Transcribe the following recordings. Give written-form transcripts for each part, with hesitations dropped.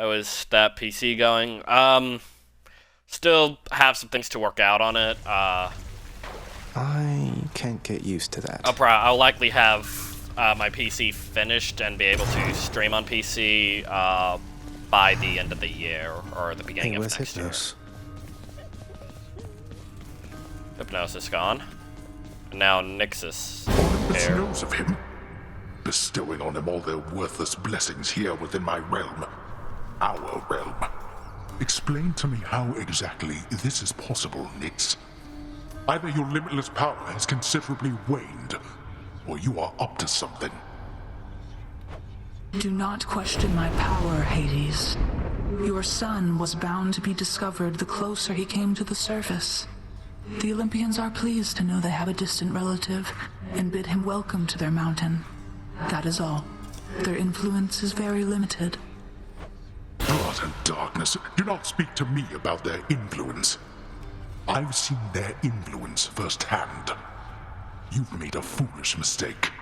How is that PC going? Still have some things to work out on it. I can't get used to that. I'll likely have my PC finished and be able to stream on PC by the end of the year or the beginning of next year. Hypnos is gone. And now Nixus. Olympus knows of him, bestowing on him all their worthless blessings here within my realm. Our realm. Explain to me how exactly this is possible, Nix. Either your limitless power has considerably waned, or you are up to something. Do not question my power, Hades. Your son was bound to be discovered the closer he came to the surface. The Olympians are pleased to know they have a distant relative and bid him welcome to their mountain. That is all. Their influence is very limited. Blood and darkness, do not speak to me about their influence. I've seen their influence firsthand. You've made a foolish mistake.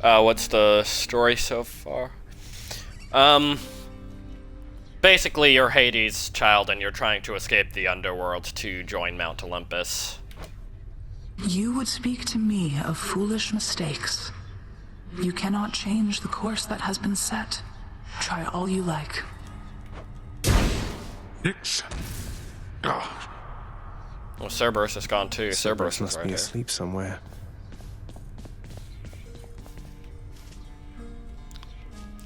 What's the story so far? Basically, you're Hades' child and you're trying to escape the underworld to join Mount Olympus. You would speak to me of foolish mistakes. You cannot change the course that has been set. Try all you like. Nix. Ah. Well, Cerberus is gone too. Cerberus must right be here. asleep somewhere.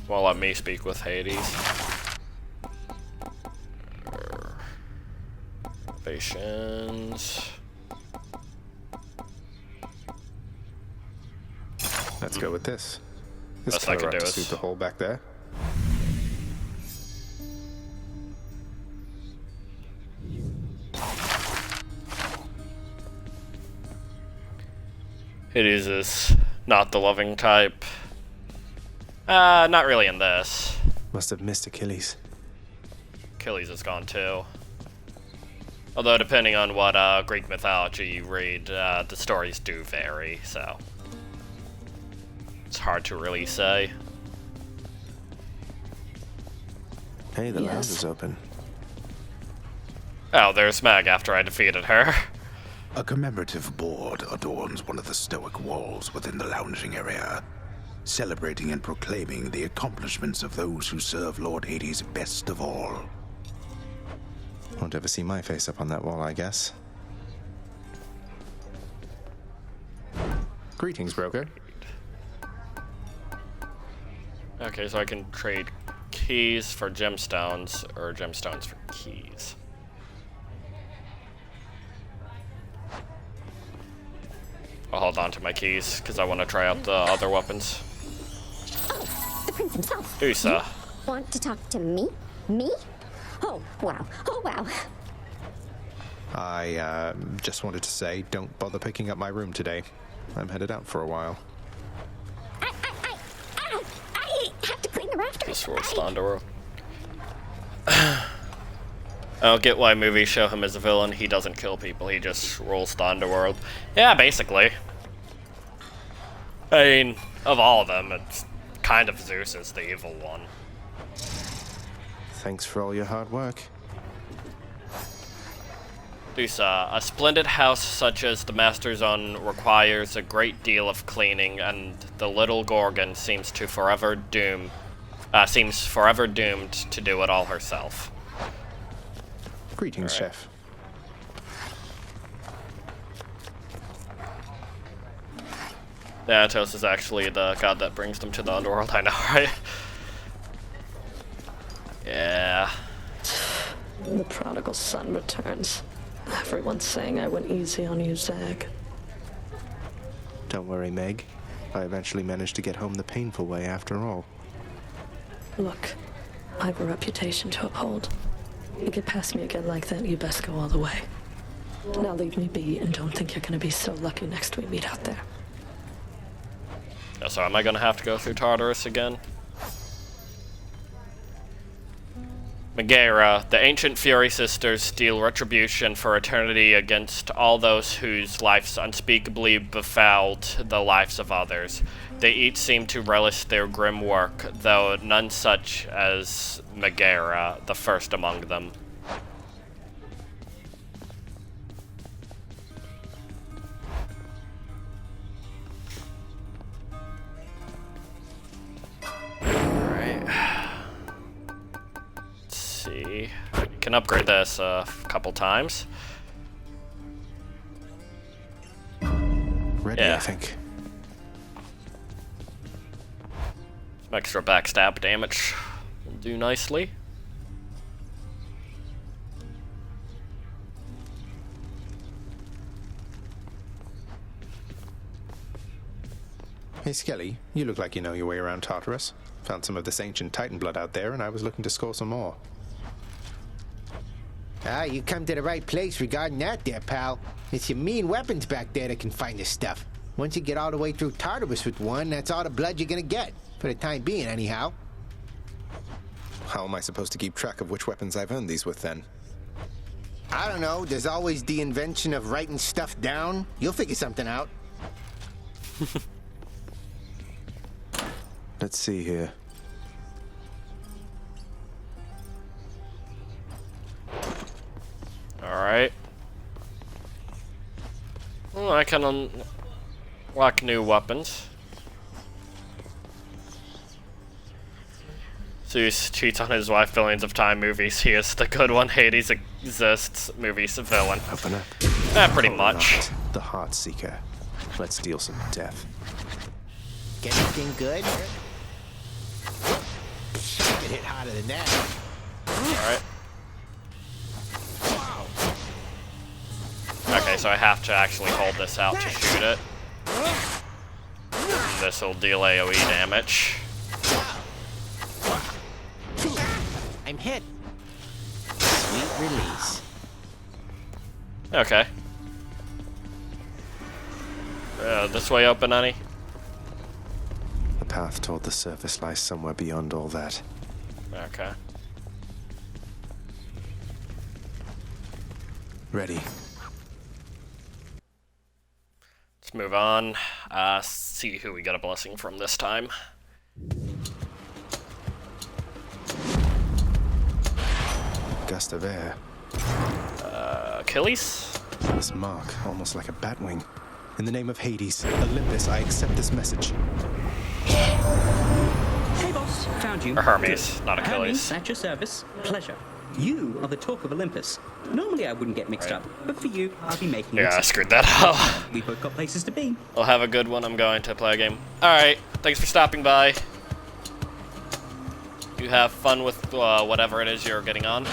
Well, let me speak with Hades. Innovations. Let's go with this. This Best I color can ought do to is suit the hole back there. Hades is not the loving type. Not really in this. Must have missed Achilles. Achilles is gone too. Although depending on what Greek mythology you read, the stories do vary, so it's hard to really say. Hey, the lounge is open. Oh, there's Meg after I defeated her. A commemorative board adorns one of the stoic walls within the lounging area, celebrating and proclaiming the accomplishments of those who serve Lord Hades best of all. Won't ever see my face up on that wall, I guess. Greetings, broker. Okay, so I can trade keys for gemstones, or gemstones for keys. I'll hold on to my keys, because I want to try out the other weapons. Oh, the prince himself. Usa. You want to talk to me? Me? Oh, wow. Oh, wow. I just wanted to say, don't bother picking up my room today. I'm headed out for a while. I have to clean the rafters. This rules the underworld. I don't get why movies show him as a villain. He doesn't kill people, he just rules the underworld. Yeah, basically. I mean, of all of them, it's kind of Zeus is the evil one. Thanks for all your hard work. Lusa, a splendid house such as the Master's Own requires a great deal of cleaning, and the little Gorgon seems forever doomed to do it all herself. Greetings, All right. chef. Thanatos is actually the god that brings them to the underworld, I know, right? Yeah. The prodigal son returns. Everyone's saying I went easy on you, Zag. Don't worry, Meg. I eventually managed to get home the painful way after all. Look, I have a reputation to uphold. You get past me again like that, you best go all the way. Now leave me be and don't think you're gonna be so lucky next we meet out there. So am I gonna have to go through Tartarus again? Megara, the ancient Fury Sisters deal retribution for eternity against all those whose lives unspeakably befouled the lives of others. They each seem to relish their grim work, though none such as Megara, the first among them. See, can upgrade this a couple times. Ready, Yeah. I think. Some extra backstab damage will do nicely. Hey, Skelly, you look like you know your way around Tartarus. Found some of this ancient Titan blood out there, and I was looking to score some more. Ah, you come to the right place regarding that there, pal. It's your mean weapons back there that can find this stuff. Once you get all the way through Tartarus with one, that's all the blood you're gonna get. For the time being, anyhow. How am I supposed to keep track of which weapons I've earned these with, then? I don't know, there's always the invention of writing stuff down. You'll figure something out. Let's see here. Alright. Well, I can unlock new weapons. Zeus cheats on his wife billions of time movies. He is the good one. Hades exists. Movies villain. Opener. Pretty Or much. not. The Heart Seeker. Let's deal some death. Get anything good? Get hit harder than that. Alright. Okay, so I have to actually hold this out to shoot it. This will deal AoE damage. I'm hit. Sweet release. Okay. This way open, any? The path toward the surface lies somewhere beyond all that. Okay. Ready. Let's move on. See who we got a blessing from this time. Gust of air. Achilles? This mark, almost like a batwing. In the name of Hades, Olympus, I accept this message. Hey, boss. Found you. Or Hermes, not Achilles. Hermes, at your service. Pleasure. You are the talk of Olympus. Normally I wouldn't get mixed up, but for you, I'll be making Yeah, I it. screwed that up. We both got places to be. I'll have a good one. I'm going to play a game. Alright, thanks for stopping by. You have fun with whatever it is you're getting on.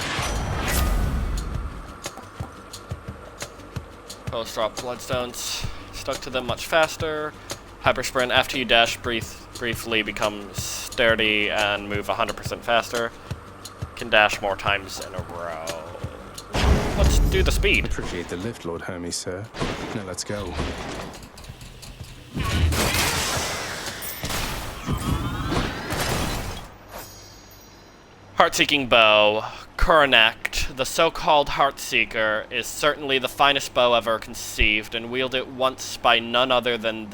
Post-drop bloodstones. Stuck to them much faster. Hyper sprint after you dash briefly becomes sturdy and move 100% faster. Can dash more times in a row. Let's do the speed. Appreciate the lift, Lord Hermes, sir. Now let's go. Heart-seeking bow. Coronact, the so-called Heartseeker, is certainly the finest bow ever conceived, and wielded once by none other than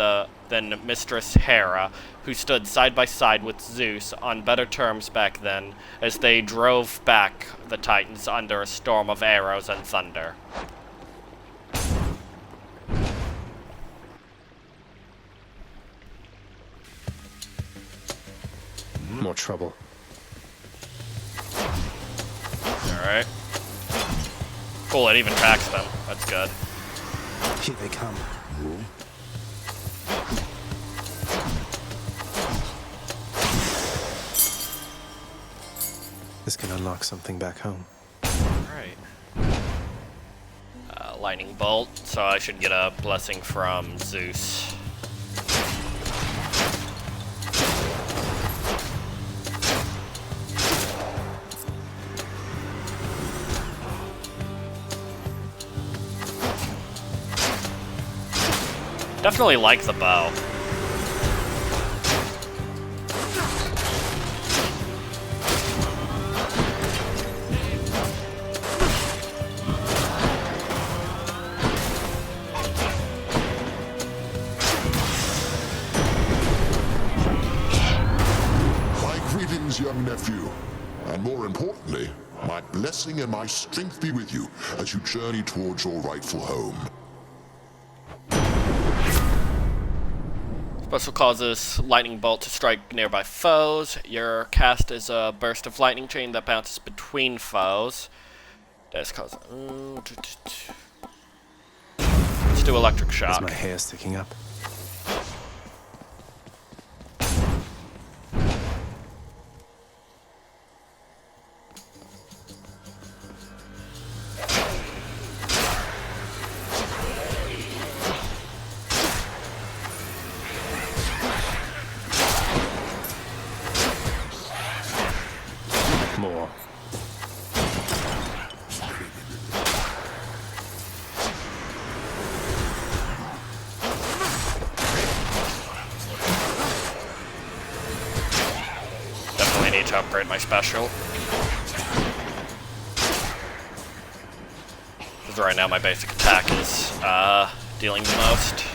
Mistress Hera, who stood side by side with Zeus on better terms back then, as they drove back the Titans under a storm of arrows and thunder. More trouble. Alright. Cool, it even tracks them. That's good. Here they come. This can unlock something back home. Alright. Lightning bolt, so I should get a blessing from Zeus. Definitely like the bow. young nephew. And more importantly, my blessing and my strength be with you as you journey towards your rightful home. Special causes lightning bolt to strike nearby foes. Your cast is a burst of lightning chain that bounces between foes. That's cause. Let's do electric shock. Is my hair sticking up? More. Definitely need to upgrade my special. Because right now my basic attack is dealing the most.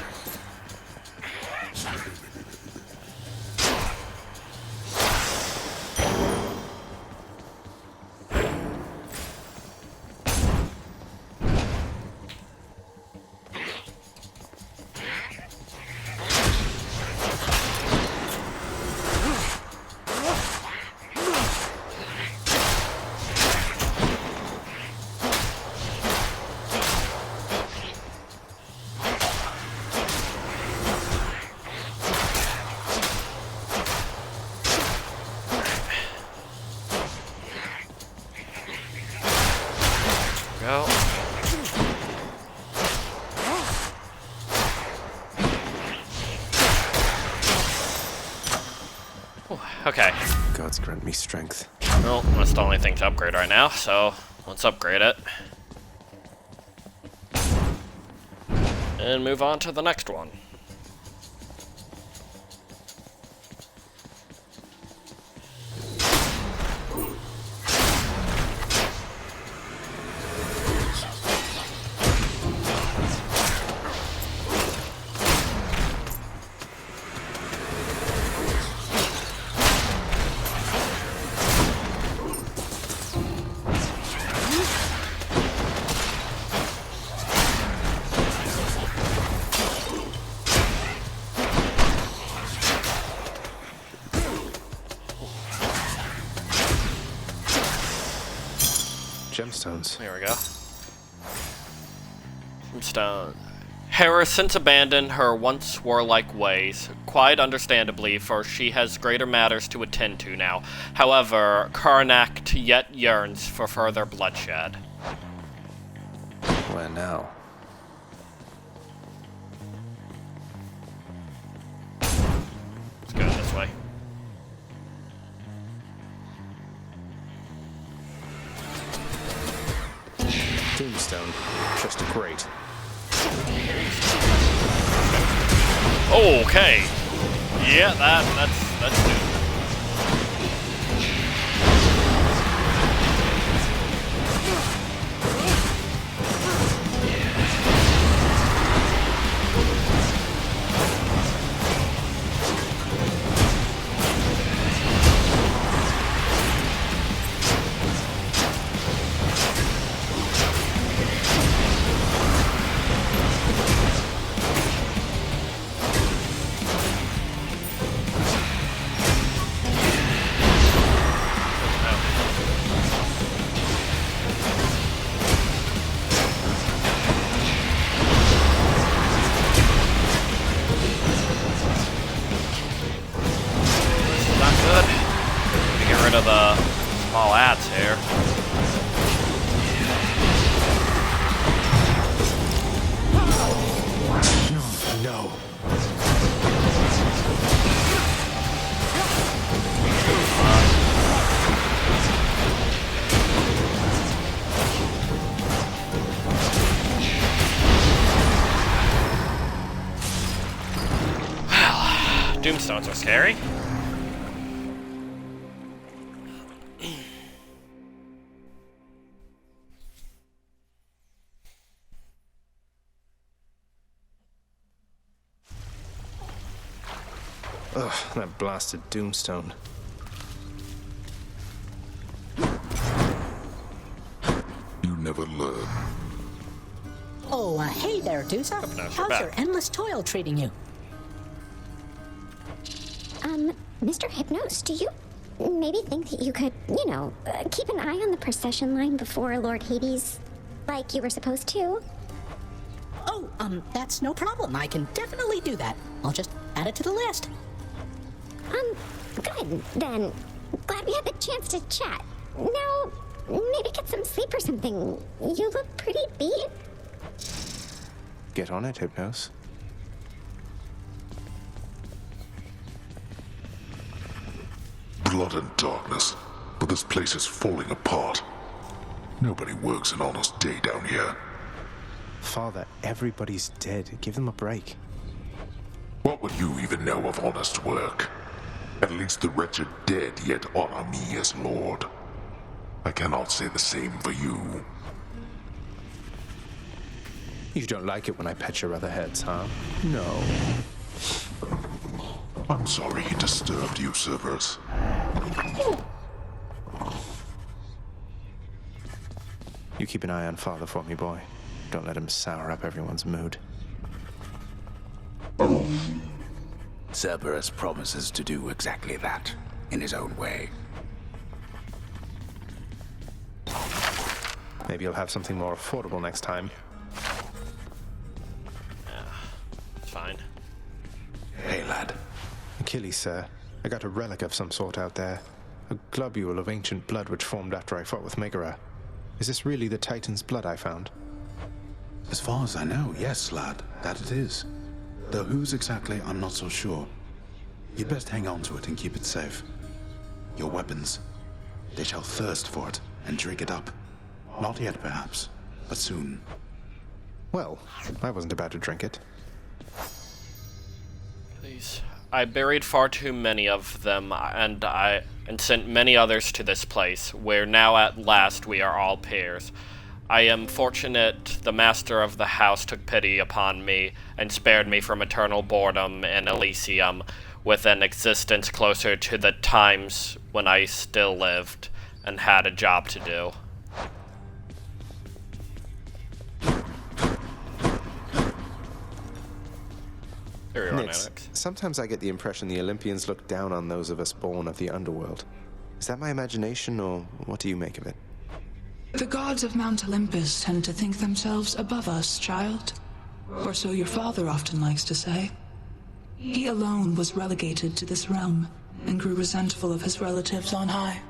Go. Ooh, okay. Gods grant me strength. Well, that's the only thing to upgrade right now, so let's upgrade it. And move on to the next one. Gemstones. There we go. Some stone. Hera since abandoned her once warlike ways, quite understandably, for she has greater matters to attend to now. However, Karnak yet yearns for further bloodshed. Where now? Let's go this way. Tombstone. Just great. Okay. Yeah, that's good. Of the small ads here. No. Well, Doomstones are scary. Ugh, that blasted Doomstone. never learn. Oh, hey there, Dusa. How's your endless toil treating you? Mr. Hypnos, do you maybe think that you could, keep an eye on the procession line before Lord Hades, like you were supposed to? Oh, that's no problem. I can definitely do that. I'll just add it to the list. Good, then. Glad we had the chance to chat. Now, maybe get some sleep or something. You look pretty beat. Get on it, Hypnos. Blood and darkness, but this place is falling apart. Nobody works an honest day down here. Father, everybody's dead. Give them a break. What would you even know of honest work? At least the wretched dead yet honor me as Lord. I cannot say the same for you. You don't like it when I pet your other heads, huh? No. I'm sorry he disturbed you, Cerberus. You keep an eye on Father for me, boy. Don't let him sour up everyone's mood. Cerberus promises to do exactly that, in his own way. Maybe you'll have something more affordable next time. Fine. Hey, lad. Achilles, sir. I got a relic of some sort out there. A globule of ancient blood which formed after I fought with Megara. Is this really the Titan's blood I found? As far as I know, yes, lad, that it is. Though whose exactly, I'm not so sure. You'd best hang on to it and keep it safe. Your weapons, they shall thirst for it and drink it up. Not yet, perhaps, but soon. Well, I wasn't about to drink it. Please. I buried far too many of them, and sent many others to this place, where now at last we are all peers. I am fortunate the master of the house took pity upon me and spared me from eternal boredom in Elysium, with an existence closer to the times when I still lived and had a job to do. Nix, sometimes I get the impression the Olympians look down on those of us born of the underworld. Is that my imagination, or what do you make of it? The gods of Mount Olympus tend to think themselves above us, child. Or so your father often likes to say. He alone was relegated to this realm and grew resentful of his relatives on high.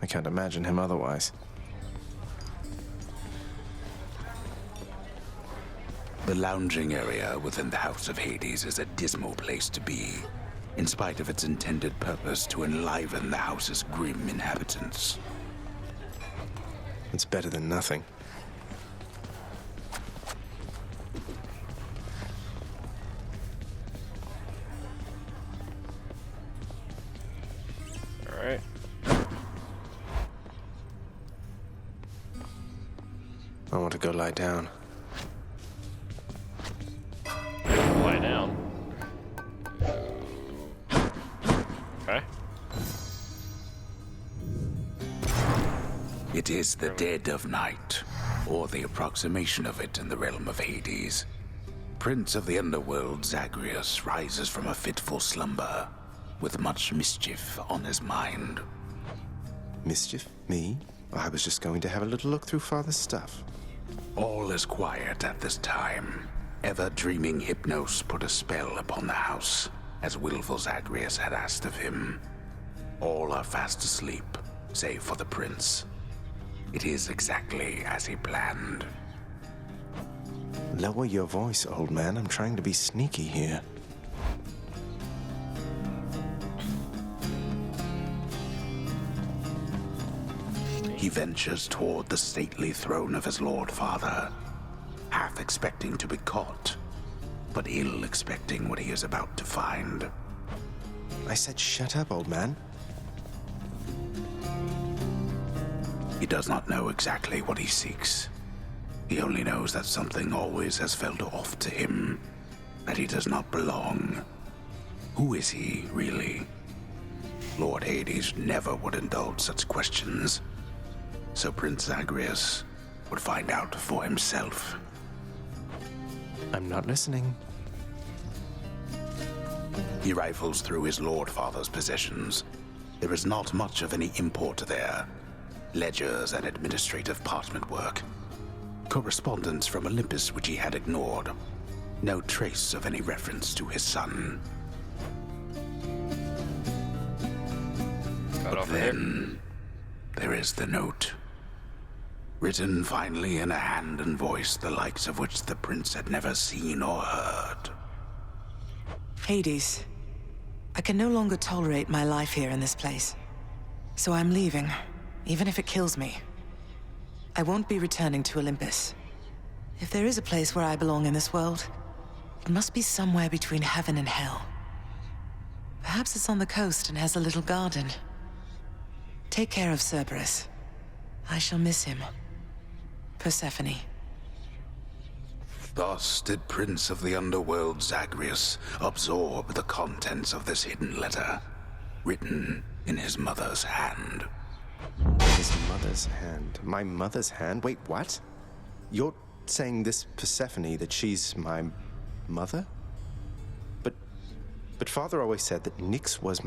I can't imagine him otherwise. The lounging area within the House of Hades is a dismal place to be, in spite of its intended purpose to enliven the house's grim inhabitants. It's better than nothing. All right. I want to go lie down. Lie down. Okay. It is the dead of night, or the approximation of it in the realm of Hades. Prince of the underworld Zagreus rises from a fitful slumber, with much mischief on his mind. Mischief? Me? I was just going to have a little look through Father's stuff. All is quiet at this time. Ever-dreaming Hypnos put a spell upon the house, as willful Zagreus had asked of him. All are fast asleep, save for the prince. It is exactly as he planned. Lower your voice, old man. I'm trying to be sneaky here. He ventures toward the stately throne of his lord father, half expecting to be caught, but ill expecting what he is about to find. I said shut up, old man. He does not know exactly what he seeks. He only knows that something always has felt off to him, that he does not belong. Who is he, really? Lord Hades never would indulge such questions. so Prince Zagreus would find out for himself. I'm not listening. He rifles through his Lord Father's possessions. There is not much of any import there. Ledgers and administrative parchment work. Correspondence from Olympus which he had ignored. No trace of any reference to his son. But then, there is the note. Written finally in a hand and voice the likes of which the prince had never seen or heard. Hades, I can no longer tolerate my life here in this place. So I'm leaving, even if it kills me. I won't be returning to Olympus. If there is a place where I belong in this world, it must be somewhere between heaven and hell. Perhaps it's on the coast and has a little garden. Take care of Cerberus. I shall miss him. Persephone. Thus did Prince of the Underworld Zagreus absorb the contents of this hidden letter, written in his mother's hand. His mother's hand? My mother's hand? Wait, what? You're saying this Persephone, that she's my mother? But Father always said that Nyx was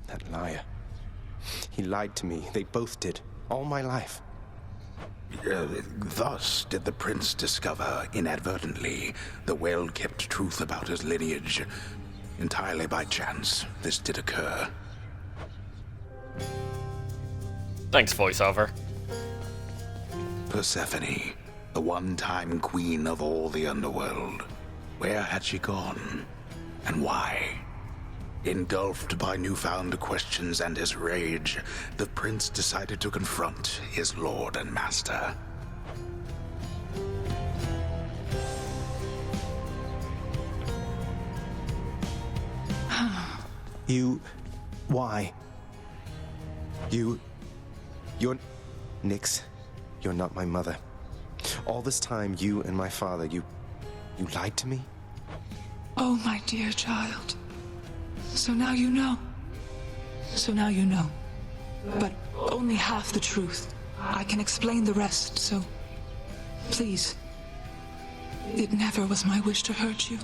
that liar. He lied to me. They both did. All my life. Thus did the prince discover, inadvertently, the well-kept truth about his lineage. Entirely by chance, this did occur. Thanks, voiceover. Persephone, the one-time queen of all the underworld. Where had she gone? And why? Engulfed by newfound questions and his rage, the prince decided to confront his lord and master. Why? You're... Nyx, you're not my mother. All this time, you and my father, you lied to me? Oh, my dear child. So now you know. So now you know. But only half the truth. I can explain the rest, so... Please. It never was my wish to hurt you.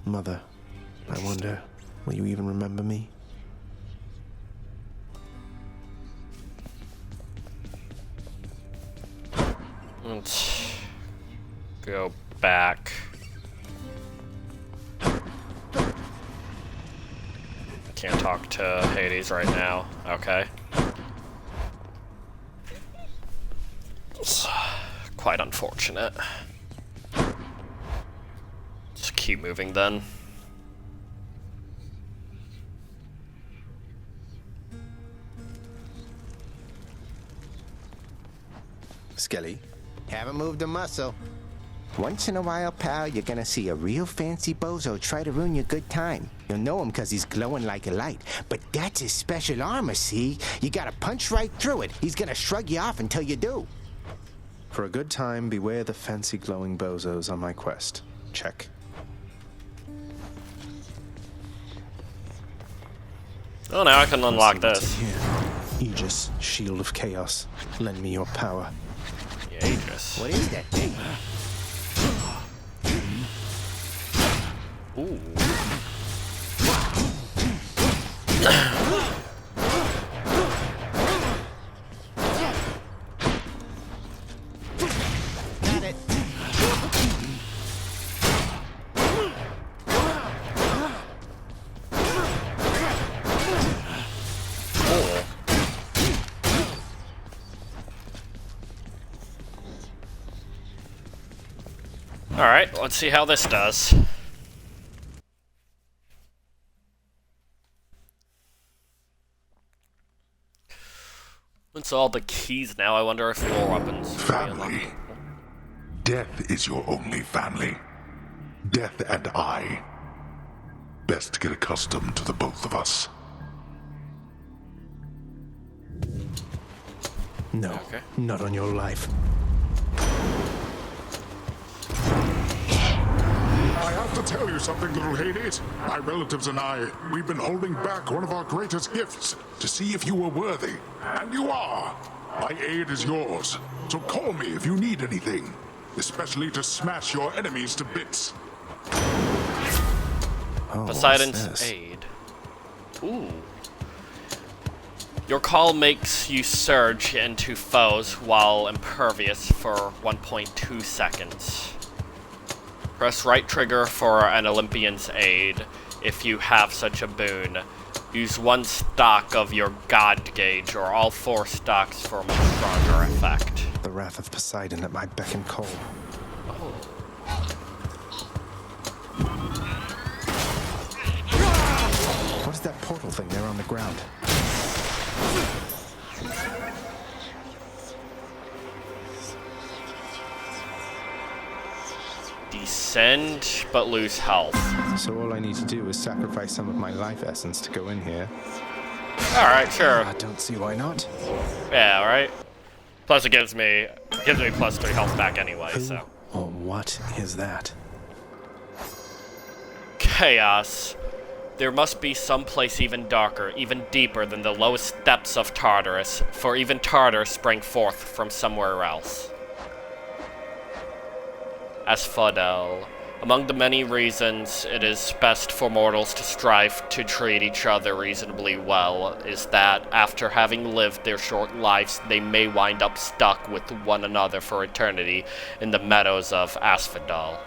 Mother, I wonder, will you even remember me? Let's go back. Can't talk to Hades right now. Okay. It's quite unfortunate. Just keep moving then. Skelly? Haven't moved a muscle. Once in a while, pal, you're gonna see a real fancy bozo try to ruin your good time. You'll know him because he's glowing like a light. But that's his special armor, see? You gotta punch right through it. He's gonna shrug you off until you do. For a good time, beware the fancy glowing bozos on my quest. Check. Oh, now I can unlock this. Here. Aegis, shield of chaos. Lend me your power. Aegis. What is that thing? Ooh. Got it. Alright, let's see how this does. It's all the keys now. I wonder if more weapons will be Family. unlocked. Death is your only family. Death and I. Best get accustomed to the both of us. No, Okay. not on your life. I have to tell you something, little Hades. My relatives and I, we've been holding back one of our greatest gifts to see if you were worthy. And you are. My aid is yours. So call me if you need anything, especially to smash your enemies to bits. Oh, Poseidon's aid. Ooh. Your call makes you surge into foes while impervious for 1.2 seconds. Press right trigger for an Olympian's aid if you have such a boon. Use one stock of your god gauge or all 4 stocks for a much stronger effect. The wrath of Poseidon at my beck and call. Oh. What is that portal thing there on the ground? Descend, but lose health. So all I need to do is sacrifice some of my life essence to go in here. Alright, sure. I don't see why not. Yeah, alright. Plus it gives me plus 3 health back anyway, Who so. or what is that? Chaos. There must be some place even darker, even deeper than the lowest depths of Tartarus, for even Tartar sprang forth from somewhere else. Asphodel. Among the many reasons it is best for mortals to strive to treat each other reasonably well is that, after having lived their short lives, they may wind up stuck with one another for eternity in the meadows of Asphodel.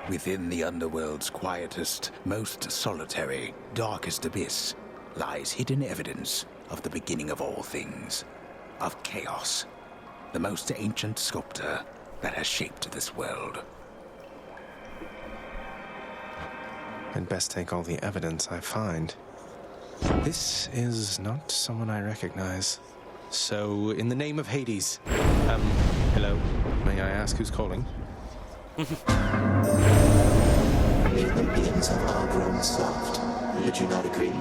Within the underworld's quietest, most solitary, darkest abyss lies hidden evidence of the beginning of all things, of chaos, the most ancient sculptor that has shaped this world. I'd best take all the evidence I find. This is not someone I recognize. So, in the name of Hades, hello, may I ask who's calling? The Olympians have all grown soft. Would you not agree?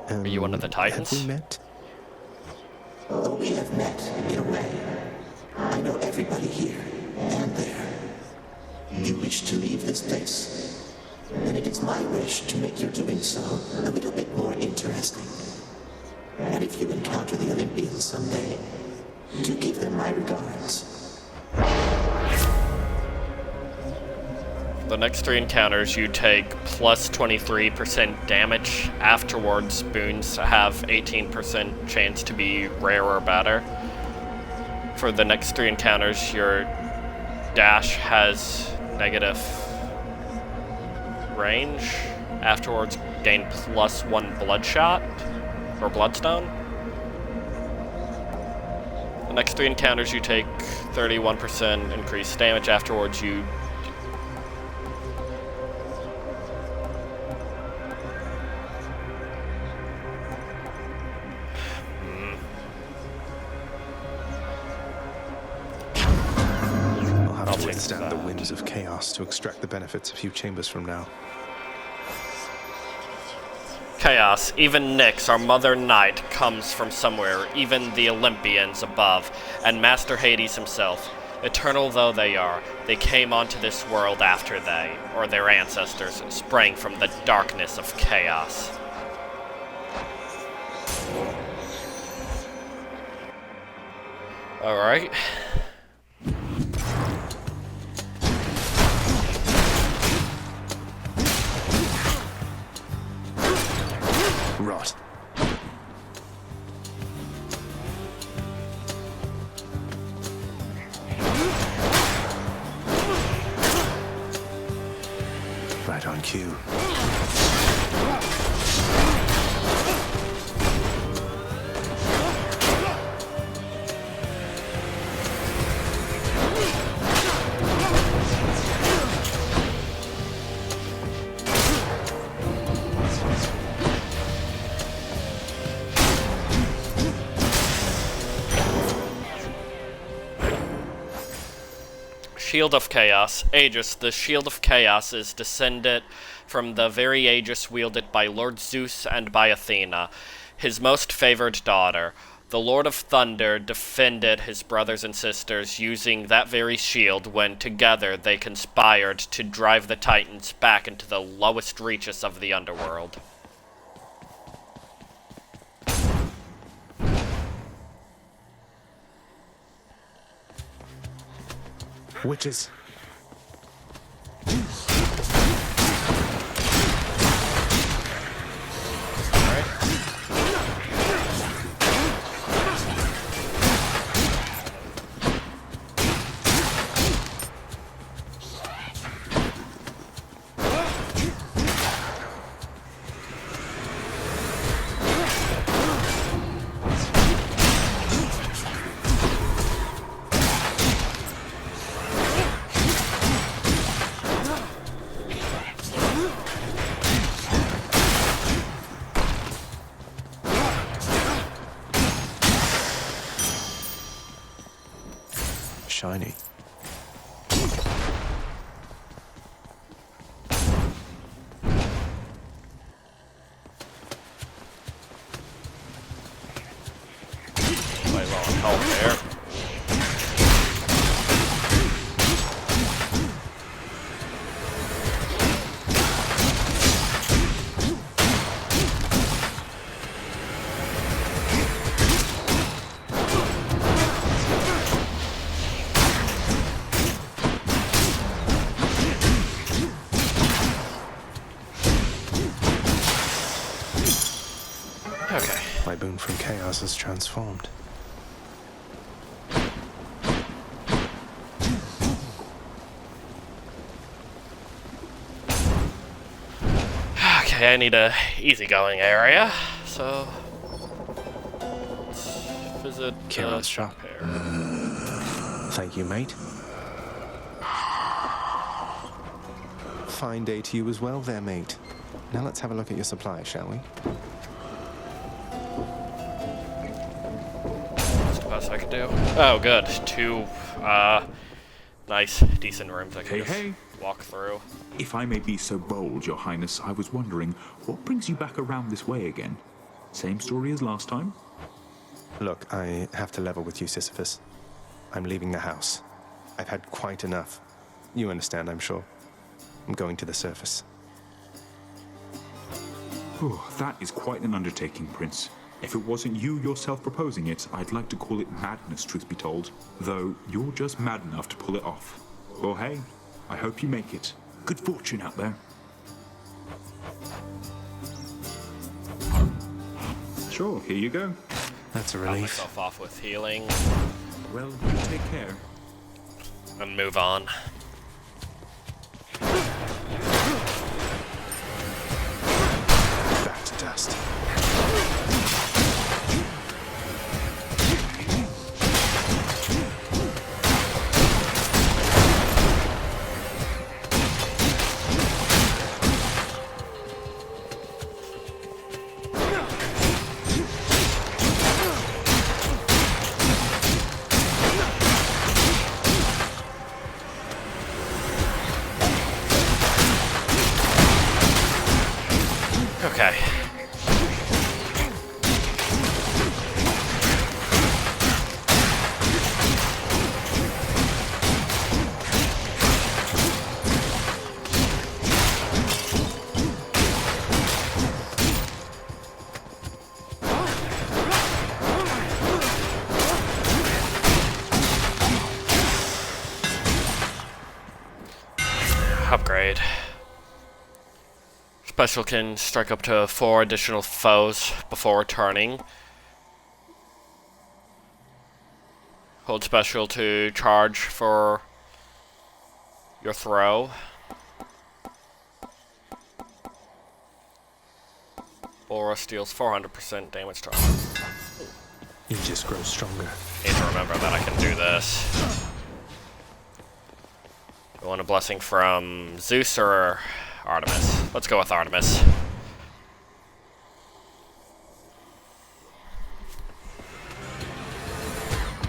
Are you one of the Titans? Have we met? Oh, we have met, in a way. I know everybody here and there. You wish to leave this place? Then it is my wish to make your doing so a little bit more interesting. And if you encounter the Olympians someday, do give them my regards. The next 3 encounters you take plus 23% damage. Afterwards, boons have 18% chance to be rare or better. For the next 3 encounters, your dash has negative range. Afterwards, gain plus 1 bloodshot or bloodstone. The next 3 encounters you take 31% increased damage. Afterwards, you withstand the winds of chaos to extract the benefits a few chambers from now. Chaos. Even Nyx, our mother knight, comes from somewhere, even the Olympians above, and Master Hades himself. Eternal though they are, they came onto this world after they, or their ancestors, sprang from the darkness of chaos. Alright. Rot. Right on cue. Shield of Chaos. Aegis. The Shield of Chaos is descended from the very Aegis wielded by Lord Zeus and by Athena, his most favored daughter. The Lord of Thunder defended his brothers and sisters using that very shield when together they conspired to drive the Titans back into the lowest reaches of the underworld. Witches. Shiny. Quite low on health there. Okay. My boon from chaos is transformed. Okay, I need a easygoing area, so let's visit Kieran's shop. Thank you, mate. Fine day to you as well there, mate. Now let's have a look at your supply, shall we? That's the best I could do. Oh, good. Two, nice, decent rooms I can just walk through. If I may be so bold, Your Highness, I was wondering, what brings you back around this way again? Same story as last time? Look, I have to level with you, Sisyphus. I'm leaving the house. I've had quite enough. You understand, I'm sure. I'm going to the surface. Oh, that is quite an undertaking, Prince. If it wasn't you yourself proposing it, I'd like to call it madness, truth be told. Though, you're just mad enough to pull it off. Well, hey, I hope you make it. Good fortune out there. Sure, here you go. That's a Got relief. myself off with healing. Well, you take care. And move on. Back to dust. Okay. Upgrade. Special can strike up to 4 additional foes before returning. Hold special to charge for your throw. Aura deals 400% damage to armor. You just grow stronger. Need to remember that I can do this. I want a blessing from Zeus or Artemis. Let's go with Artemis.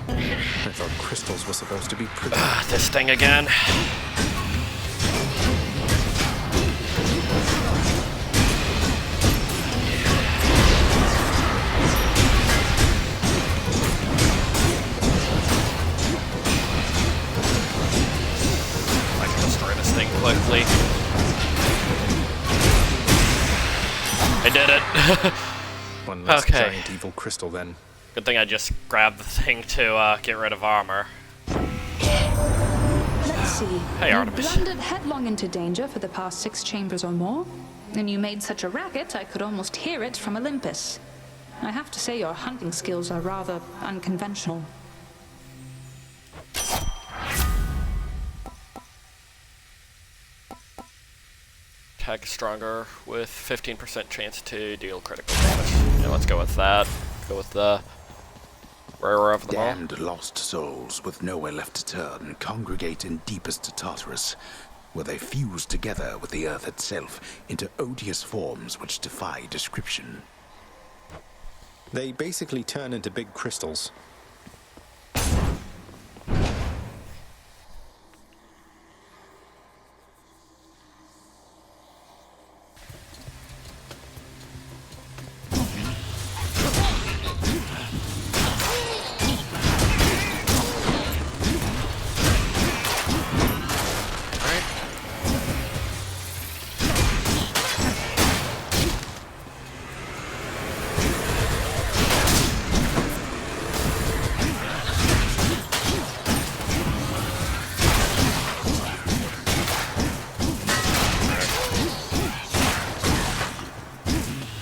I thought crystals were supposed to be pretty. This thing again. One less Okay. giant evil crystal, then. Good thing I just grabbed the thing to get rid of armor. Let's see. Hey, you Artemis. blundered headlong into danger for the past 6 chambers or more, and you made such a racket I could almost hear it from Olympus. I have to say your hunting skills are rather unconventional. Attack is stronger with 15% chance to deal critical damage. Yeah, let's go with that. Go with the rarer of them all. Damned lost souls with nowhere left to turn congregate in deepest Tartarus, where they fuse together with the earth itself into odious forms which defy description. They basically turn into big crystals.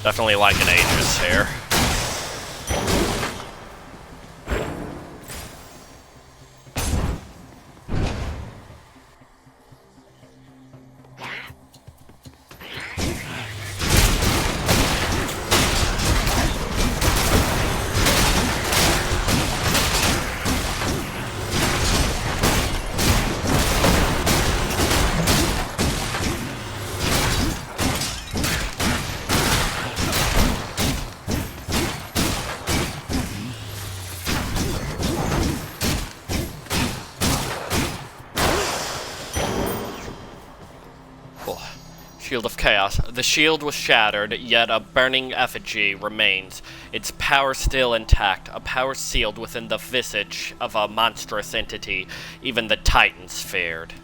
Definitely like an Aegis here. Shield of Chaos. The shield was shattered, yet a burning effigy remains. Its power still intact, a power sealed within the visage of a monstrous entity even the Titans feared.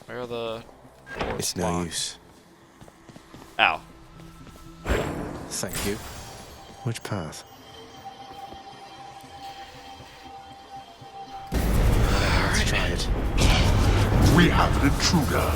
Where are the... It's no use. Ow. Thank you. Which path? Let's try it. We have an intruder.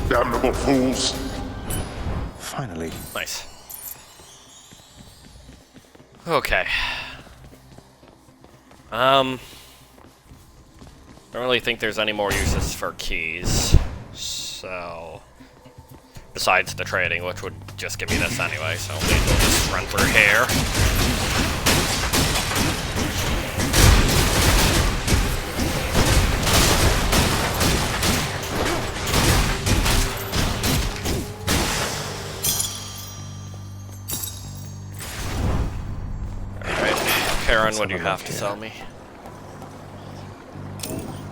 Damnable fools. Finally. Nice. Okay. Don't really think there's any more uses for keys. So, besides the trading, which would just give me this anyway, so we'll just run through here. Karen, what do you have to sell me?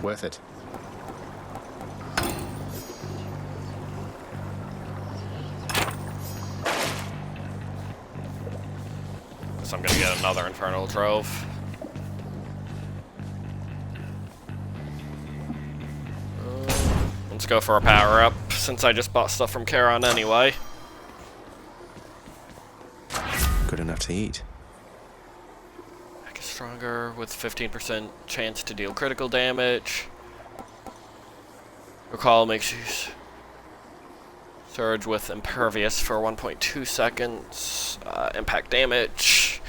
Worth it. So I'm gonna get another Infernal Trove. Let's go for a power-up, since I just bought stuff from Charon anyway. Good enough to eat. Stronger with 15% chance to deal critical damage. Recall makes use. Surge with impervious for 1.2 seconds. Impact damage.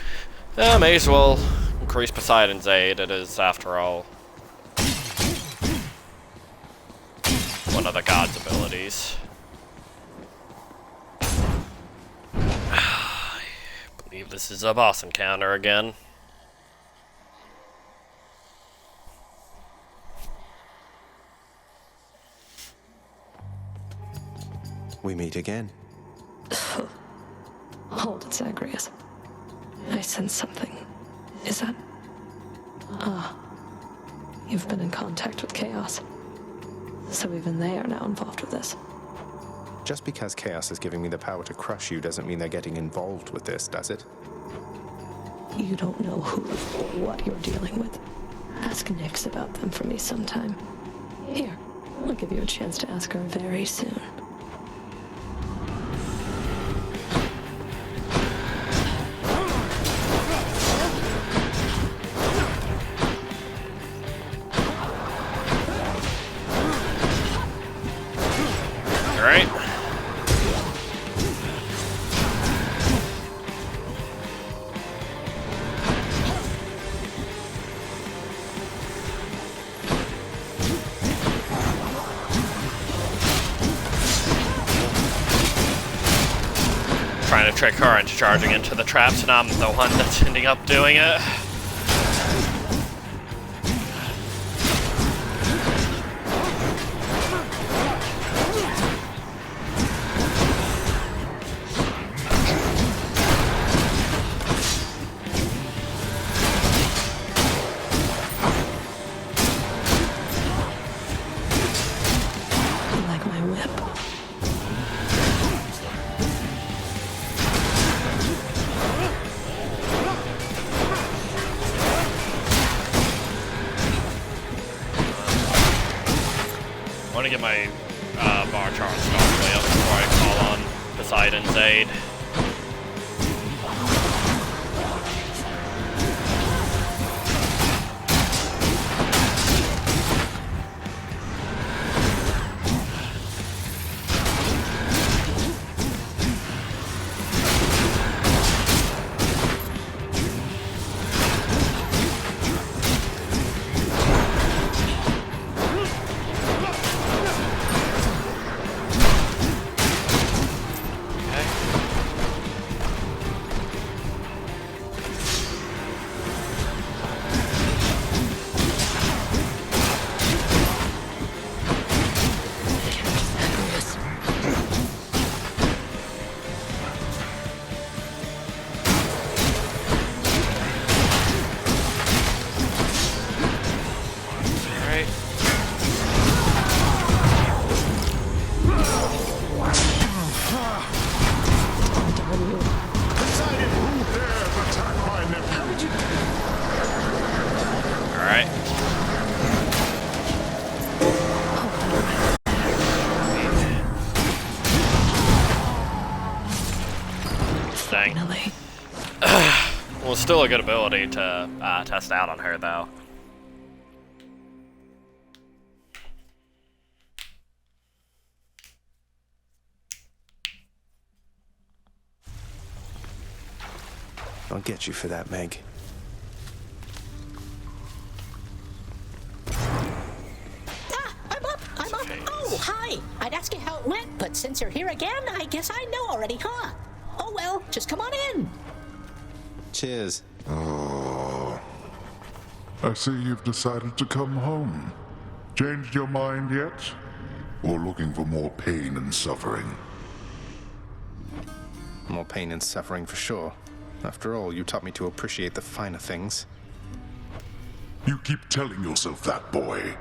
May as well increase Poseidon's aid. It is, after all, one of the god's abilities. I believe this is a boss encounter again. we meet again. Hold it, Zagreus. I sense something. Is that... You've been in contact with Chaos. So even they are now involved with this. Just because Chaos is giving me the power to crush you doesn't mean they're getting involved with this, does it? You don't know who or what you're dealing with. Ask Nyx about them for me sometime. Here, I'll give you a chance to ask her very soon. Alright. Trying to trick her into charging into the traps, and I'm the one that's ending up doing it. Like my whip. I want to get my bar charge all the way up before I call on Poseidon's aid. Well, still a good ability to test out on her, though. I'll get you for that, Meg. I'm up! Oh, hi! I'd ask you how it went, but since you're here again, I guess I know already, huh? Oh well, just come on in. Cheers. Oh. I see you've decided to come home. Changed your mind yet? Or looking for more pain and suffering? More pain and suffering for sure. After all, you taught me to appreciate the finer things. You keep telling yourself that, boy.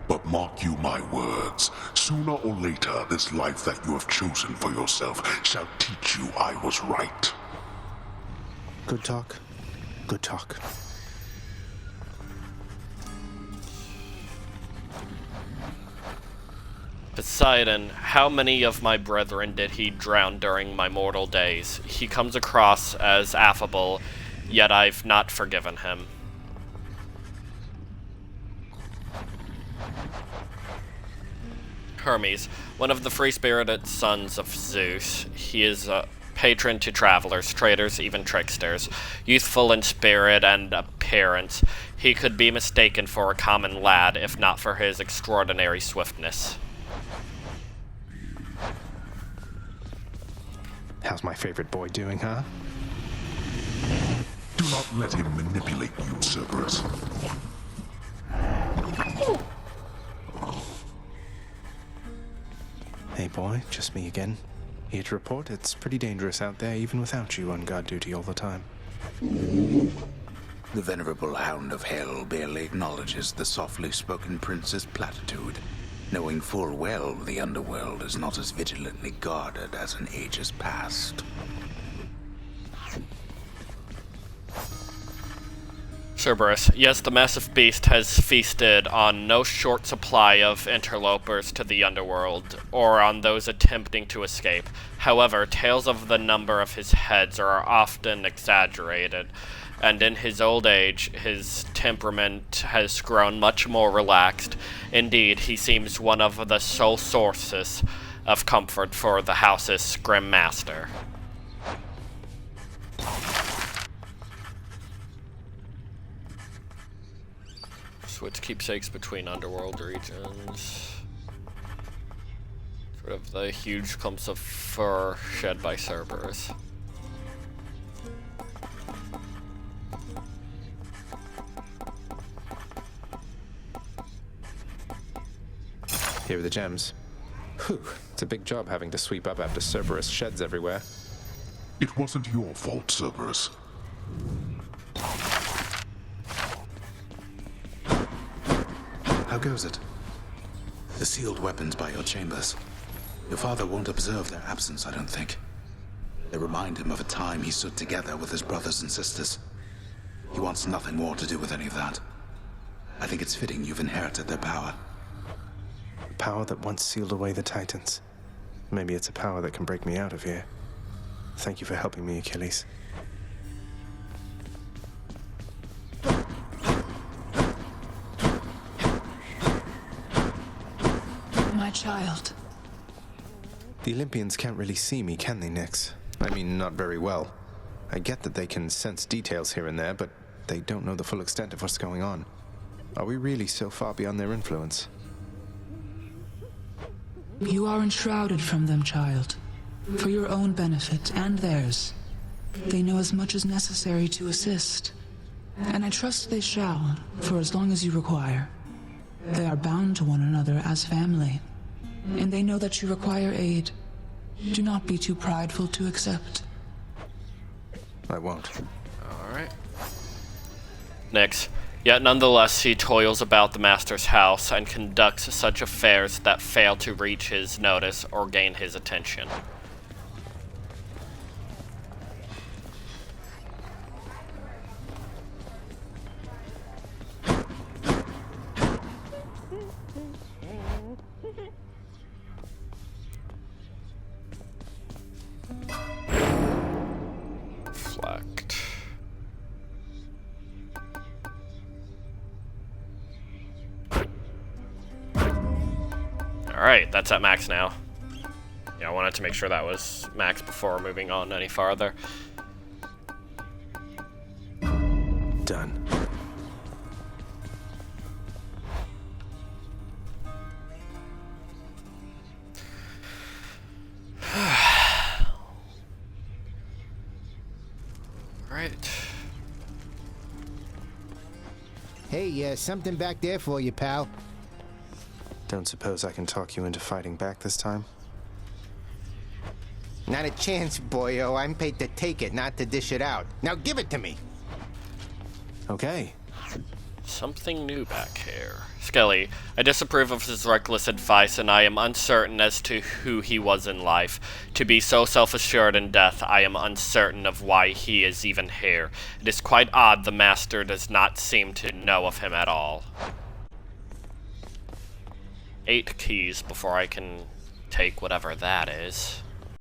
But mark you my words, sooner or later this life that you have chosen for yourself shall teach you I was right. Good talk. Good talk. Poseidon, how many of my brethren did he drown during my mortal days? He comes across as affable, yet I've not forgiven him. Hermes, one of the free-spirited sons of Zeus. He is a patron to travelers, traders, even tricksters. Youthful in spirit and appearance, he could be mistaken for a common lad, if not for his extraordinary swiftness. How's my favorite boy doing, huh? Do not let him manipulate you, Cerberus. Hey, boy, just me again. Here to report it's pretty dangerous out there even without you on guard duty all the time. The venerable Hound of Hell barely acknowledges the softly spoken prince's platitude, knowing full well the underworld is not as vigilantly guarded as in ages past. Cerberus, yes, the massive beast has feasted on no short supply of interlopers to the underworld, or on those attempting to escape. However, tales of the number of his heads are often exaggerated, and in his old age, his temperament has grown much more relaxed. Indeed, he seems one of the sole sources of comfort for the house's grim master. Switch keepsakes between underworld regions. Sort of the huge clumps of fur shed by Cerberus. Here are the gems. Whew, it's a big job having to sweep up after Cerberus sheds everywhere. It wasn't your fault, Cerberus. How goes it? The sealed weapons by your chambers. Your father won't observe their absence, I don't think. They remind him of a time he stood together with his brothers and sisters. He wants nothing more to do with any of that. I think it's fitting you've inherited their power. A power that once sealed away the Titans. Maybe it's a power that can break me out of here. Thank you for helping me, Achilles. My child. The Olympians can't really see me, can they, Nyx? I mean, not very well. I get that they can sense details here and there, but they don't know the full extent of what's going on. Are we really so far beyond their influence? You are enshrouded from them, child. For your own benefit and theirs. They know as much as necessary to assist. And I trust they shall, for as long as you require. They are bound to one another as family. And they know that you require aid. Do not be too prideful to accept. I won't. Alright. Next. Yet nonetheless he toils about the master's house and conducts such affairs that fail to reach his notice or gain his attention. Reflect. Alright, that's at max now. Yeah, I wanted to make sure that was max before moving on any farther. Done. Right. Hey, something back there for you, pal. Don't suppose I can talk you into fighting back this time? Not a chance, boyo. I'm paid to take it, not to dish it out. Now give it to me. Okay. Something new back here. Skelly, I disapprove of his reckless advice, and I am uncertain as to who he was in life. To be so self-assured in death, I am uncertain of why he is even here. It is quite odd the master does not seem to know of him at all. 8 keys before I can take whatever that is.